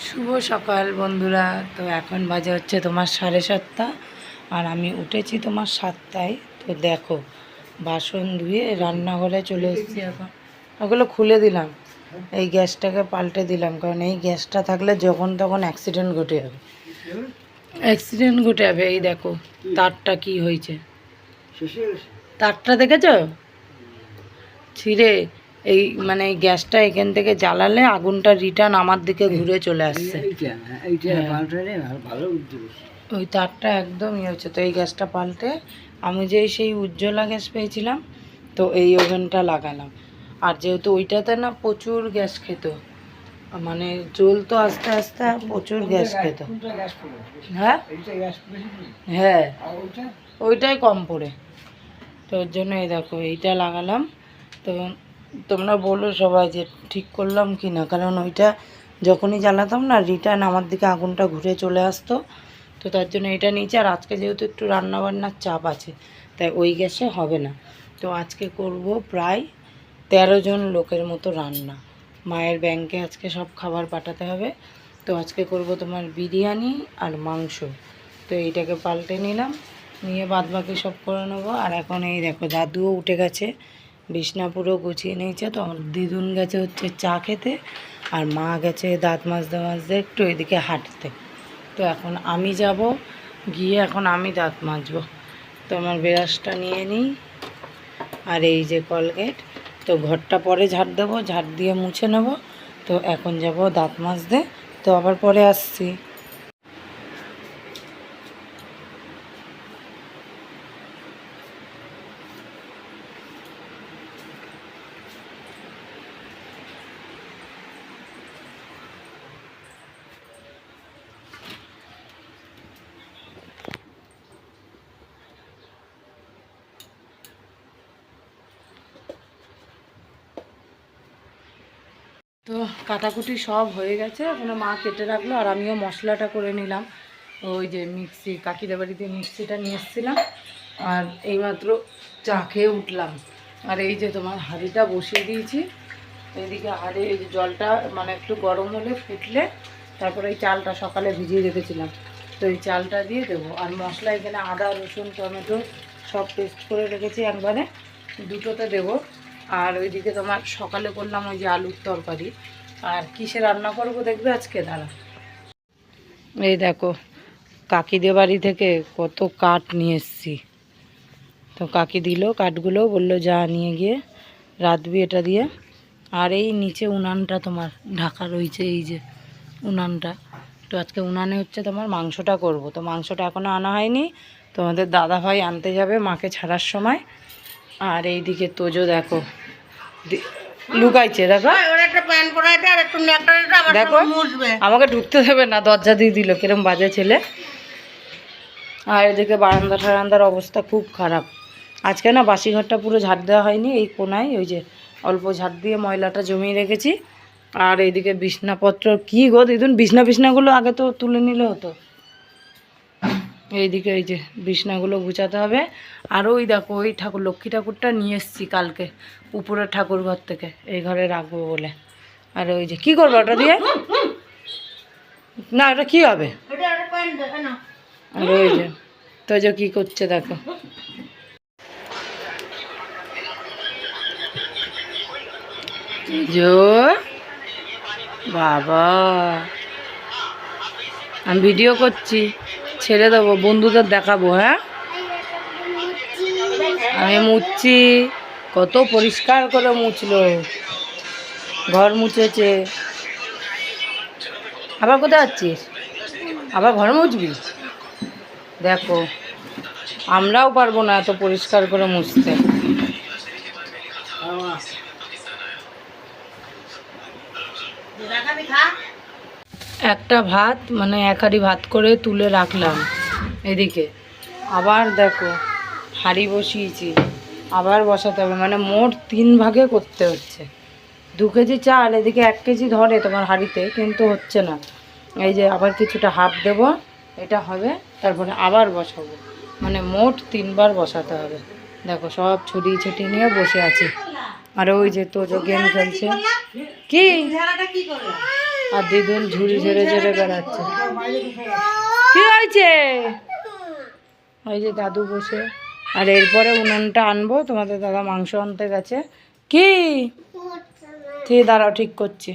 শুভ সকাল বন্ধুরা। তো এখন বাজে হচ্ছে তোমার 7:30 আর আমি উঠেছি তোমার 7টায়। তো দেখো বাসন ধুয়ে রান্নাঘরে চলে এসেছি। এখন ওগুলো খুলে দিলাম, এই গ্যাসটাকে পাল্টে দিলাম, কারণ এই গ্যাসটা থাকলে যখন তখন অ্যাক্সিডেন্ট ঘটে যাবে। এই দেখো তারটা কি হয়েছে, তারটা দেখেছ ছিঁড়ে। এই মানে এই গ্যাসটা এখান থেকে জ্বালালে আগুনটা রিটার্ন আমার দিকে ঘুরে চলে আসছে। ওই তারটা একদম ইয়ে হচ্ছে। তো এই গ্যাসটা পাল্টে আমি যে সেই উজ্জ্বলা গ্যাস পেয়েছিলাম, তো এই ওভেনটা লাগালাম। আর যেহেতু ওইটাতে না প্রচুর গ্যাস খেত, মানে জ্বলতো আস্তে আস্তে, প্রচুর গ্যাস খেত। হ্যাঁ হ্যাঁ, ওইটাই কম পড়ে। তো ওর জন্য এই দেখো এইটা লাগালাম। তো তোমরা বলো সবাই যে ঠিক করলাম কি না, কারণ ওইটা যখনই জ্বালাতাম না রিটার্ন আমার দিকে আগুনটা ঘুরে চলে আসতো। তো তার জন্য এটা নিয়েছি। আর আজকে যেহেতু একটু রান্নাবান্নার চাপ আছে, তাই ওই গ্যাসে হবে না। তো আজকে করব প্রায় 13 জন লোকের মতো রান্না। মায়ের ব্যাংকে আজকে সব খাবার পাঠাতে হবে। তো আজকে করব তোমার বিরিয়ানি আর মাংস। তো এইটাকে পাল্টে নিলাম, নিয়ে বাদ বাকি সব করে নেবো। আর এখন এই দেখো দাদুও উঠে গেছে, বিছনা পুরো গুছিয়ে নিয়েছে। তো দিদুন গেছে হচ্ছে চা খেতে, আর মা গেছে দাঁত মাজতে একটু এদিকে হাঁটতে। তো এখন আমি যাব, গিয়ে এখন আমি দাঁত মাজবো। তো আমার ব্রাশটা নিয়ে নিই, আর এই যে কলগেট। তো ঘরটা পরে ঝাড় দেবো, ঝাড় দিয়ে মুছে নেব। তো এখন যাব দাঁত মাজতে, তো আবার পরে আসছি। তো কাটাকুটি সব হয়ে গেছে, ওখানে মা কেটে রাখলো, আর আমিও মশলাটা করে নিলাম। ওই যে মিক্সি, কাকিদের বাড়িতে মিক্সিটা নিয়ে এসেছিলাম, আর এইমাত্র চা খেয়ে উঠলাম। আর এই যে তোমার হাঁড়িটা বসিয়ে দিয়েছি এইদিকে। হাঁড়ি এই যে জলটা মানে একটু গরম হলে ফুটলে তারপরে এই চালটা সকালে ভিজিয়ে রেখেছিলাম, তো এই চালটা দিয়ে দেবো। আর মশলা এখানে আদা রসুন টমেটো সব পেস্ট করে রেখেছি একবারে, দুটোতে দেবো। আর ওইদিকে তোমার সকালে করলাম ওই যে আলুর তরকারি। আর কিসে রান্না করবো দেখবে আজকে, দাঁড়া। এই দেখো কাকিদের বাড়ি থেকে কত কাঠ নিয়ে এসেছি। তো কাকি দিল কাঠগুলো, বললো যা নিয়ে গিয়ে রাঁধবি এটা দিয়ে। আর এই নিচে উনানটা তোমার ঢাকা রয়েছে, এই যে উনানটা। তো আজকে উনানে হচ্ছে তোমার মাংসটা করব। তো মাংসটা এখনও আনা হয়নি, তোমাদের দাদা ভাই আনতে যাবে মাকে ছাড়ার সময়। আর এইদিকে তোজো দেখো লুকাইছে, দেখো দেখো আমাকে ঢুকতে দেবে না, দরজা দিয়ে দিল, কিরম বাজে ছেলে। আর এদিকে বারান্দা ঠারান্দার অবস্থা খুব খারাপ। আজকে না বাসি ঘরটা পুরো ঝাড় দেওয়া হয়নি, এই কোনায় ওই যে অল্প ঝাড় দিয়ে ময়লাটা জমিয়ে রেখেছি। আর এইদিকে বিছনাপত্র কি গো দিদুন, বিছনাগুলো আগে তো তুলে নিলে হতো। এইদিকে এই যে বিছনাগুলো গুছাতে হবে। আর ওই দেখো ওই ঠাকুর লক্ষ্মী ঠাকুরটা নিয়ে এসেছি কালকে উপরের ঠাকুর ঘর থেকে, এই ঘরে রাখবো বলে। আর ওই যে কি করবো ওটা দিয়ে, না ওটা কি হবে। আর ওই যে তো যে কি করছে দেখো, জো বাবা আমি ভিডিও করছি, ছেড়ে দেবো, বন্ধুদের দেখাবো। হ্যাঁ আমি মুছছি, কত পরিষ্কার করে মুছলো, ঘর মুছেছে। আবার কোথায় যাচ্ছিস, আবার ঘর মুছবি। দেখো আমরাও পারবো না এত পরিষ্কার করে মুছতে। একটা ভাত মানে এক হাঁড়ি ভাত করে তুলে রাখলাম এদিকে। আবার দেখো হাঁড়ি বসিয়েছি, আবার বসাতে হবে, মানে মোট 3 ভাগে করতে হচ্ছে। 2 কেজি চাল এদিকে 1 কেজি ধরে তোমার হাঁড়িতে, কিন্তু হচ্ছে না। এই যে আবার কিছুটা হাফ দেব, এটা হবে, তারপরে আবার বসাবো, মানে মোট 3 বার বসাতে হবে। দেখো সব ছড়িয়ে ছিটিয়ে নিয়ে বসে আছি। আর ওই যে তো গেম খেলছে। কি আর দিদুন ঝুড়ি ঝেড়ে ঝেড়ে বেড়াচ্ছে। কি হয়েছে? ওই যে দাদু বসে। আর এরপরে উনুনটা আনবো, তোমাদের দাদা মাংস আনতে গেছে। কি ঠিক দাঁড়াও, ঠিক করছি।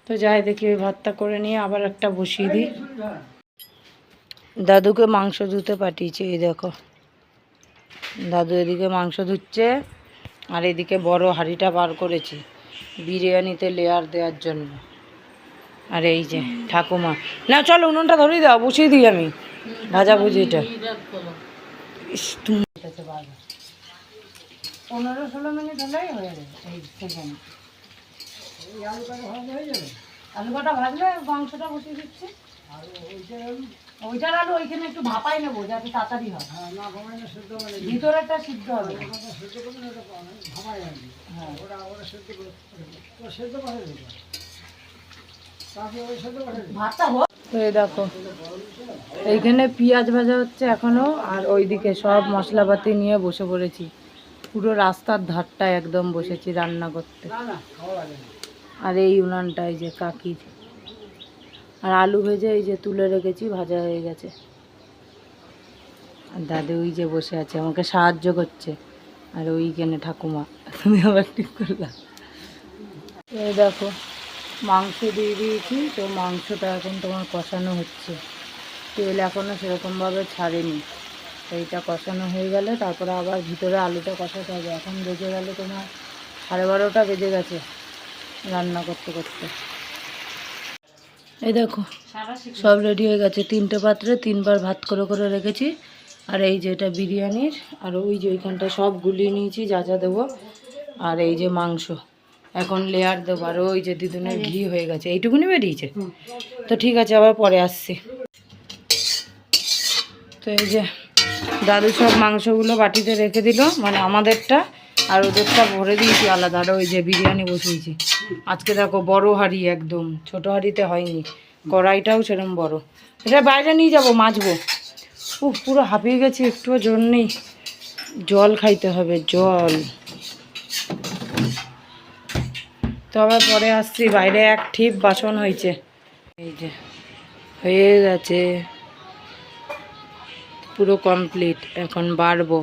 তো যাই দেখি ওই ভাতটা করে নিয়ে আবার একটা বসিয়ে দিই। দাদুকে মাংস ধুতে পাঠিয়েছি, এই দেখো দাদু এদিকে মাংস ধুচ্ছে আর এদিকে বড় হাঁড়িটা বার করেছি বিরিয়ানিতে লেয়ার দেওয়ার জন্য। আর এই যে ঠাকুমা, না চলো উনুনটা ধরিয়ে দাও, বসিয়ে দিই আমি ভাজা ভুজিটা। 15-16 মিনিট হলেই হয়ে যাবে। এই সেখানে আলু কটা ভাজলে মাংসটা বসিয়ে দিচ্ছি। ওইটার আলু ওইখানে একটু ভাপাই নেবো যাতে তাড়াতাড়ি হয়। ভিতরেরটা সিদ্ধ হবে। তো এই দেখো এইখানে পেঁয়াজ ভাজা হচ্ছে এখনো, আর ওইদিকে সব মশলাপাতি নিয়ে বসে পড়েছি। পুরো রাস্তার ধারটায় একদম বসেছি রান্না করতে। আর এই উনানটা এই যে কাকির। আর আলু ভেজে এই যে তুলে রেখেছি, ভাজা হয়ে গেছে। আর দাদু ওই যে বসে আছে আমাকে সাহায্য করছে। আর ওইখানে ঠাকুমা, তুমি আবার ঠিক করলা। এই দেখো মাংস দিয়ে দিয়েছি, তো মাংসটা এখন তোমার কষানো হচ্ছে। তেল এখনও সেরকমভাবে ছাড়েনি। এইটা কষানো হয়ে গেলে তারপরে আবার ভিতরে আলুটা কষাতে হবে। এখন বেজে গেলে তোমার 12:30 বেজে গেছে রান্না করতে করতে। এই দেখো সব রেডি হয়ে গেছে। 3টে পাত্রে 3বার ভাত করে করে রেখেছি। আর এই যে এটা বিরিয়ানির, আর ওই যে ওইখানটা সব গুলিয়ে নিয়েছি যা যা দেবো। আর এই যে মাংস এখন লেয়ার দেবো। আর ওই যে দিদুনের ঘি হয়ে গেছে, এইটুকুনি বেরিয়েছে। তো ঠিক আছে, আবার পরে আসছি। তো এই যে দাদু সব মাংসগুলো বাটিতে রেখে দিল, মানে আমাদেরটা আর ওদেরটা ভরে দিয়েছি আলাদা। আর ওই যে বিরিয়ানি বসিয়েছি আজকে, দেখো বড় হাঁড়ি, একদম ছোট হাঁড়িতে হয়নি। কড়াইটাও সেরকম বড়। এটা বাইরে নিয়ে যাবো মাজবো। পুরো হাঁপিয়ে গেছি, একটুও জোর নেই। জল খাইতে হবে, জল। তবে পরে আসছি, বাইরে এক ঠিপ বাসন হয়েছে। এই যে হয়ে গেছে পুরো কমপ্লিট। এখন বাড়বো।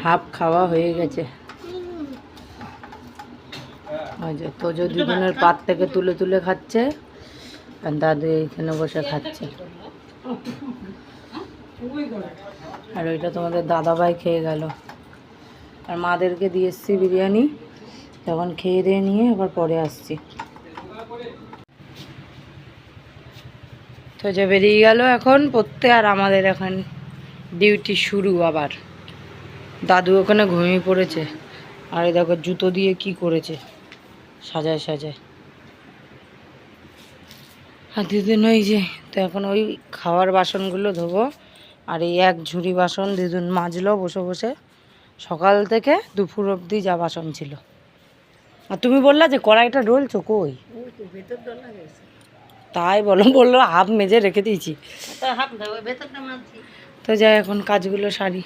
হাফ খাওয়া হয়ে গেছে। তো যদি দিনের পাত থেকে তুলে তুলে খাচ্ছে, আর দাদু এইখানে বসে খাচ্ছে। আর ওইটা তোমাদের দাদাভাই খেয়ে গেল। আর মাদেরকে দিয়ে এসছি বিরিয়ানি, তখন খেয়ে দিয়ে নিয়ে আবার পরে আসছি। তো যে বেরিয়ে গেল এখন পড়তে, আর আমাদের এখন ডিউটি শুরু আবার। দাদু ওখানে ঘুমিয়ে পড়েছে। আর এই দেখো জুতো দিয়ে কি করেছে, সাজায় সাজায়। আর দিদুন ওই যে, তো এখন ওই খাওয়ার বাসনগুলো ধোবো। আর এই এক ঝুড়ি বাসন দিদুন মাজলো বসে বসে, সকাল থেকে দুপুর অবধি যা বাসন ছিল। আর তুমি বললা যে কড়াইটা ডলছো, কই? তাই বললো হাফ মেজে রেখে দিয়েছি। তো যাই এখন কাজগুলো সারি।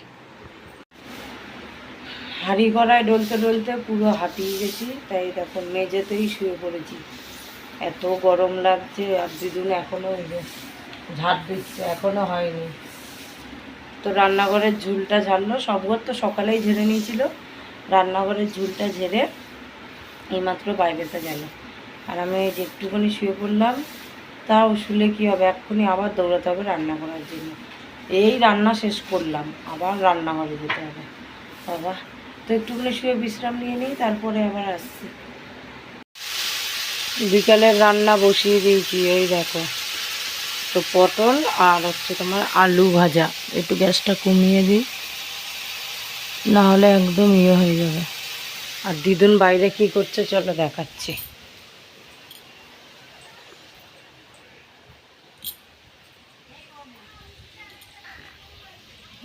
হাঁড়ি কড়ায় ডলতে ডলতে পুরো হাঁপিয়ে গেছি, তাই দেখো মেঝেতেই শুয়ে পড়েছি। এত গরম লাগছে। আর দিদুন এখনও ঝাড় দিচ্ছে, এখনও হয়নি। তো রান্নাঘরের ঝুলটা ঝাড়লো, সব ঘর তো সকালেই ঝেড়ে নিয়েছিল। রান্নাঘরের ঝুলটা ঝেড়ে এইমাত্র বাইরেতে গেল। আর আমি যে একটুখানি শুয়ে পড়লাম, তাও শুলে কী হবে, এক্ষুনি আবার দৌড়াতে হবে রান্না করার জন্য। এই রান্না শেষ করলাম, আবার রান্নাঘরে যেতে হবে বাবা। তো একটুখানি শুয়ে বিশ্রাম নিয়ে নিই, তারপরে আবার আসছি। বিকালের রান্না বসিয়ে দিয়েছি, এই দেখো। তো পটল আর হচ্ছে তোমার আলু ভাজা। একটু গ্যাসটা কমিয়ে দিই, না হলে একদম ইয়ে হয়ে যাবে। আর দিদুন বাইরে কি করছে চলো দেখাচ্ছি।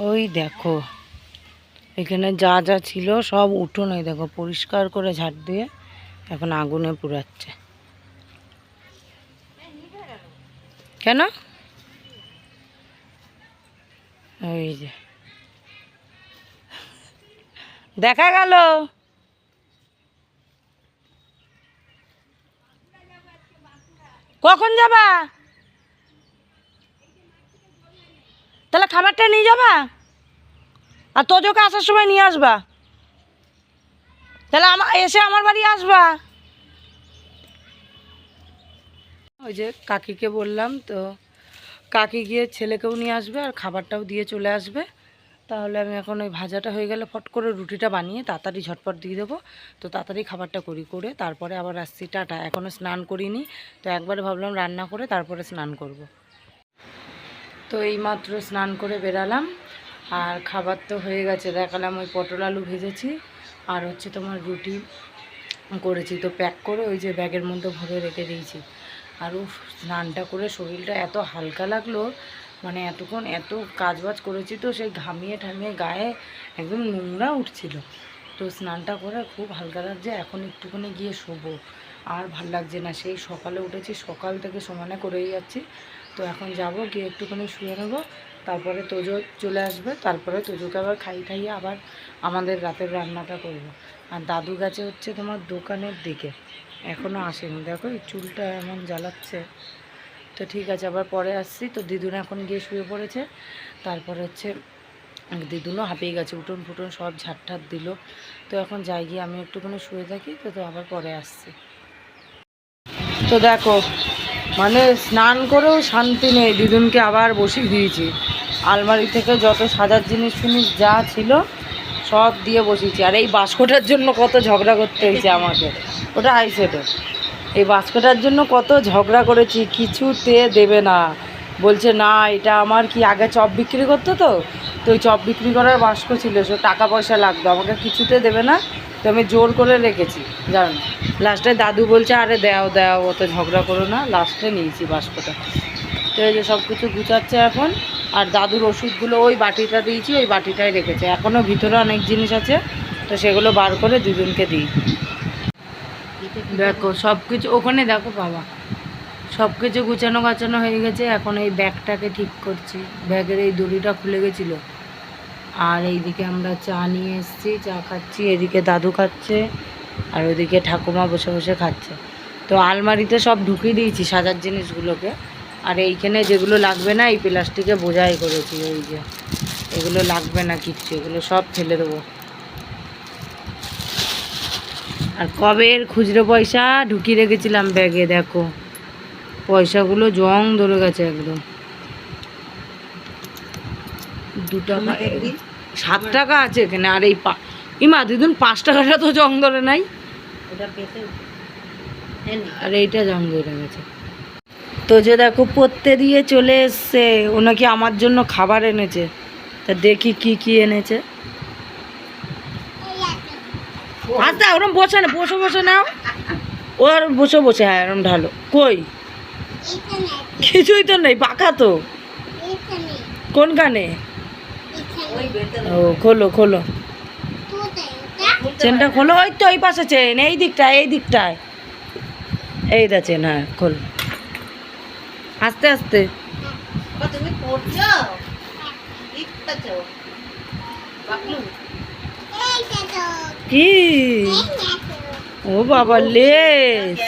ওই দেখো এখানে যা যা ছিল সব উঠোন, এই দেখো পরিষ্কার করে ঝাড় দিয়ে এখন আগুনে পুড়াচ্ছে। কেন? ওই যে দেখা গেল। কখন যাবা? তাহলে খাবারটা নিয়ে যাবা আর তোজোকে আসার সময় নিয়ে আসবা। তাহলে এসে আমার বাড়ি আসবা। ওই যে কাকিকে বললাম তো, কাকি গিয়ে ছেলেকেও নিয়ে আসবে আর খাবারটাও দিয়ে চলে আসবে। তাহলে আমি এখন ওই ভাজাটা হয়ে গেলে ফট করে রুটিটা বানিয়ে তাড়াতাড়ি ঝটপট দিয়ে দেবো। তো তাড়াতাড়ি খাবারটা করে তারপরে আবার আসছি। টাটা। এখনও স্নান করিনি, তো একবারে ভাবলাম রান্না করে তারপরে স্নান করব। তো এইমাত্র স্নান করে বেরালাম আর খাবার তো হয়ে গেছে। দেখালাম ওই পটল আলু ভেজেছি আর হচ্ছে তোমার রুটি করেছি। তো প্যাক করে ওই যে ব্যাগের মধ্যে ভরে রেখে দিয়েছি। আর স্নানটা করে শরীরটা এত হালকা লাগলো, মানে এতক্ষণ এত কাজবাজ করেছি তো সেই ঘামিয়ে ঠামিয়ে গায়ে একদম নোংরা উঠছিল। তো স্নানটা করে খুব হালকা লাগছে। এখন একটুখানি গিয়ে শোবো, আর ভাল লাগছে না। সেই সকালে উঠেছি, সকাল থেকে সমানে করেই যাচ্ছি। তো এখন যাব, গিয়ে একটুখানি শুয়ে নেবো, তারপরে তোজো চলে আসবে, তারপরে তোজোকে আবার খাইয়ে আবার আমাদের রাতের রান্নাটা করব। আর দাদু গেছে হচ্ছে তোমার দোকানের দিকে, এখনও আসেনি। দেখো এই চুলটা এমন জ্বালাচ্ছে। তো ঠিক আছে, আবার পরে আসছি। তো দিদুন এখন গিয়ে শুয়ে পড়েছে। তারপরে হচ্ছে দিদুনও হাঁপিয়ে গেছে, উঠোন ফুটন সব ঝাড় দিল। তো এখন যাই, গিয়ে আমি একটুখানি শুয়ে থাকি। তো আবার পরে আসছি। তো দেখো মানে স্নান করেও শান্তি নেই, দিদুনকে আবার বসিয়ে দিয়েছি। আলমারি থেকে যত সাজার জিনিস যা ছিল সব দিয়ে বসিয়েছি। আর এই বাস্কটার জন্য কত ঝগড়া করতে হয়েছে আমাকে। ওটা আইসেটে। এই বাস্কটার জন্য কত ঝগড়া করেছি, কিছুতে দেবে না। বলছে না এটা আমার, কি আগে চপ বিক্রি করতো তো ওই চপ বিক্রি করার বাস্ক ছিল, সে টাকা পয়সা লাগতো, আমাকে কিছুতে দেবে না। তো আমি জোর করে রেখেছি জানো। লাস্টে দাদু বলছে আরে দাও অত ঝগড়া করো না। লাস্টে নিয়েছি বাস্কটা। তো এই যে সব কিছু গুছাচ্ছে এখন। আর দাদুর ওষুধগুলো ওই বাটিটা দিয়েছি, ওই বাটিটাই রেখেছে। এখনও ভিতরে অনেক জিনিস আছে, তো সেগুলো বার করে দুজনকে দিই। দেখো সব কিছু ওখানে, দেখো বাবা সব কিছু গুছানো গাছানো হয়ে গেছে। এখন এই ব্যাগটাকে ঠিক করছি, ব্যাগের এই দড়িটা খুলে গেছিলো। আর এইদিকে আমরা চা নিয়ে এসেছি, চা খাচ্ছি। এদিকে দাদু খাচ্ছে আর ওইদিকে ঠাকুমা বসে বসে খাচ্ছে। তো আলমারিতে সব ঢুকিয়ে দিয়েছি সাজার জিনিসগুলোকে। আর এইখানে যেগুলো লাগবে না এই প্লাস্টিকে বোঝাই করেছি, ওই যে এগুলো লাগবে না কিচ্ছু, এগুলো সব ফেলে দেবো। আর কবের খুচরো পয়সা ঢুকিয়ে রেখেছিলাম ব্যাগে, দেখো পয়সাগুলো জং ধরে গেছে একদম। 2 টাকা 7 টাকা আছে এখানে। আর এই ইমা দিদুন 5 টাকাটা তো জং ধরে নাই, আর এইটা জং ধরে গেছে। তো যে দেখো পড়তে দিয়ে চলে এসছে, ও নাকি আমার জন্য খাবার এনেছে। তা দেখি কি কি এনেছে। আচ্ছা ওরম বসে না, বসে নাও। ওর বসে হ্যাঁ এরম ঢালো। কই কিছুই তো নেই, পাকা তো। কোনখানে? ও খোলো চেনটা খোলো। ওই তো এই পাশে চেন, এই দিকটায় এই দা চেন। হ্যাঁ খোল, আস্তে আস্তে। কি ও বাবা লেস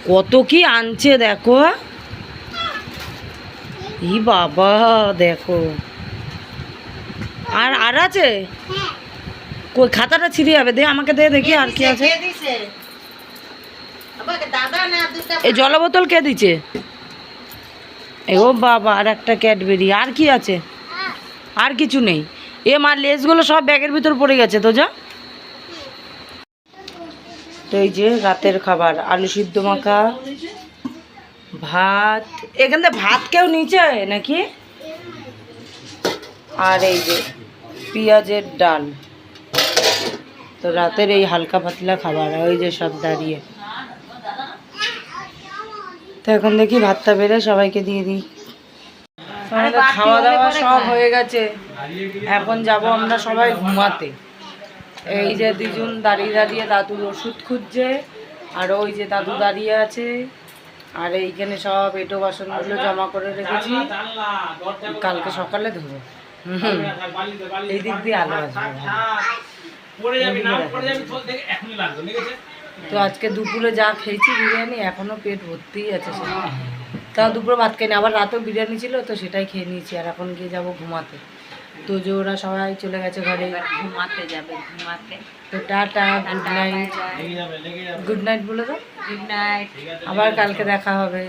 কত কি আনছে দেখো। ই বাবা দেখো, আর আছে কই? খাতাটা ছিঁড়ে যাবে, দে আমাকে দে দেখি আর কি আছে। এই জল বোতল কে দিচ্ছে? ও বাবা, আর একটা ক্যাডবেরি। আর কি আছে? আর কিছু নেই। এ মার লেসগুলো সব ব্যাগের ভিতর পড়ে গেছে। তো যা। তো এই যে রাতের খাবার, আলু সিদ্ধ মাখা, ভাত। এখান থেকে ভাত কেউ নিচে নাকি? আর এই যে পেঁয়াজের ডাল। তো রাতের এই হালকা পাতলা খাবার। ওই যে সব দাঁড়িয়ে। তো এখন দেখি ভাতটা বেড়ে সবাইকে দিয়ে দিই। আমাদের খাওয়া দাওয়া সব হয়ে গেছে, এখন যাব আমরা সবাই ঘুমাতে। এই যে দুজন দাঁড়িয়ে দাদুর ওষুধ খুঁজছে, আর ওই যে দাদু দাঁড়িয়ে আছে। আর এইখানে সব এঁটো বাসনগুলো জমা করে রেখেছি, কালকে সকালে ধোবো। এই দিক দিয়ে আলো আসবে। তো আজকে দুপুরে যা খেয়েছি বিরিয়ানি এখনও পেট ভর্তিই আছে সেটা। তাও দুপুরে ভাত খাইনি, আবার রাতেও বিরিয়ানি ছিল তো সেটাই খেয়ে নিয়েছি। আর এখন গিয়ে যাবো ঘুমাতে। তো যে ওরা সবাই চলে গেছে ঘরে, ঘুমাতে যাবে ঘুমাতে। তো tata, good night. Good night বলে তো, গুড নাইট। আবার কালকে দেখা হবে।